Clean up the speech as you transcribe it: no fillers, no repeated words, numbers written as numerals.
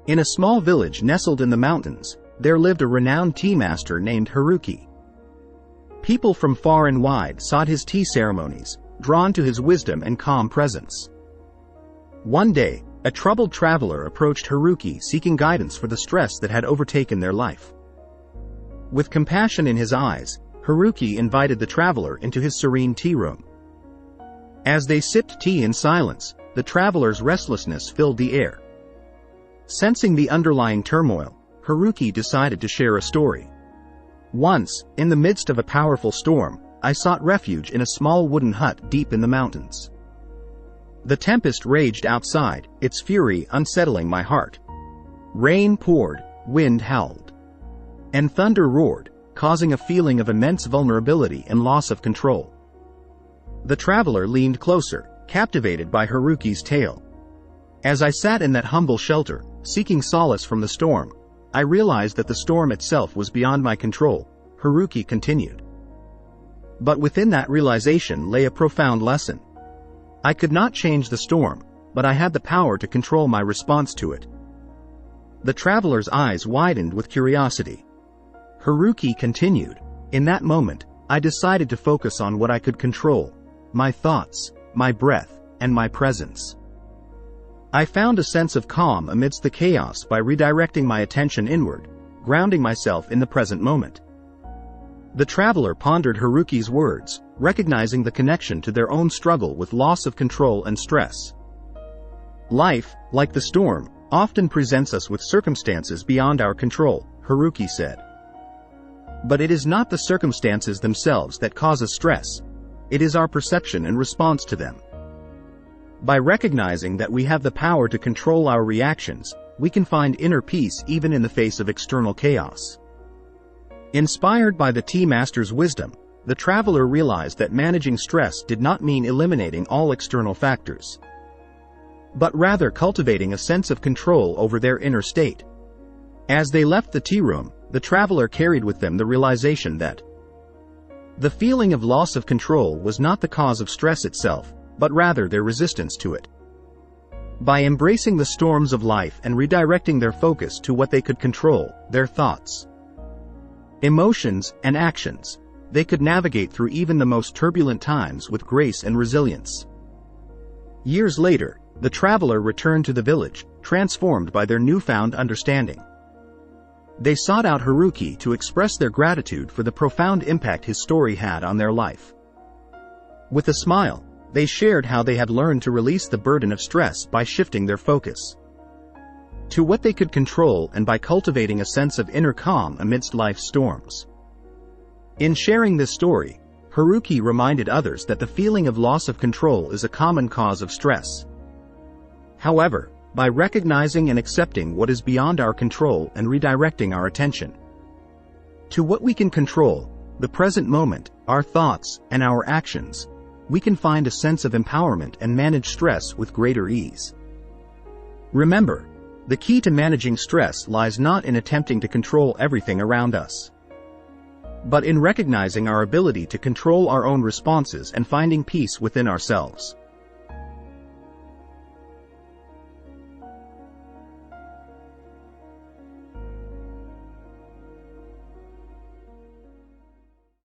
In a small village nestled in the mountains, there lived a renowned tea master named Haruki. People from far and wide sought his tea ceremonies, drawn to his wisdom and calm presence. One day, a troubled traveler approached Haruki seeking guidance for the stress that had overtaken their life. With compassion in his eyes, Haruki invited the traveler into his serene tea room. As they sipped tea in silence, the traveler's restlessness filled the air. Sensing the underlying turmoil, Haruki decided to share a story. Once, in the midst of a powerful storm, I sought refuge in a small wooden hut deep in the mountains. The tempest raged outside, its fury unsettling my heart. Rain poured, wind howled, and thunder roared, causing a feeling of immense vulnerability and loss of control. The traveler leaned closer, captivated by Haruki's tale. As I sat in that humble shelter, seeking solace from the storm, I realized that the storm itself was beyond my control, Haruki continued. But within that realization lay a profound lesson. I could not change the storm, but I had the power to control my response to it. The traveler's eyes widened with curiosity. Haruki continued, "In that moment, I decided to focus on what I could control: my thoughts, my breath, and my presence. I found a sense of calm amidst the chaos by redirecting my attention inward, grounding myself in the present moment." The traveler pondered Haruki's words, recognizing the connection to their own struggle with loss of control and stress. Life, like the storm, often presents us with circumstances beyond our control, Haruki said. But it is not the circumstances themselves that cause us stress. It is our perception and response to them. By recognizing that we have the power to control our reactions, we can find inner peace even in the face of external chaos. Inspired by the tea master's wisdom, the traveler realized that managing stress did not mean eliminating all external factors, but rather cultivating a sense of control over their inner state. As they left the tea room, the traveler carried with them the realization that the feeling of loss of control was not the cause of stress itself, but rather their resistance to it. By embracing the storms of life and redirecting their focus to what they could control, their thoughts, emotions, and actions, they could navigate through even the most turbulent times with grace and resilience. Years later, the traveler returned to the village, transformed by their newfound understanding. They sought out Haruki to express their gratitude for the profound impact his story had on their life. With a smile, they shared how they had learned to release the burden of stress by shifting their focus to what they could control and by cultivating a sense of inner calm amidst life's storms. In sharing this story, Haruki reminded others that the feeling of loss of control is a common cause of stress. However, by recognizing and accepting what is beyond our control and redirecting our attention to what we can control, the present moment, our thoughts, and our actions, we can find a sense of empowerment and manage stress with greater ease. Remember, the key to managing stress lies not in attempting to control everything around us, but in recognizing our ability to control our own responses and finding peace within ourselves.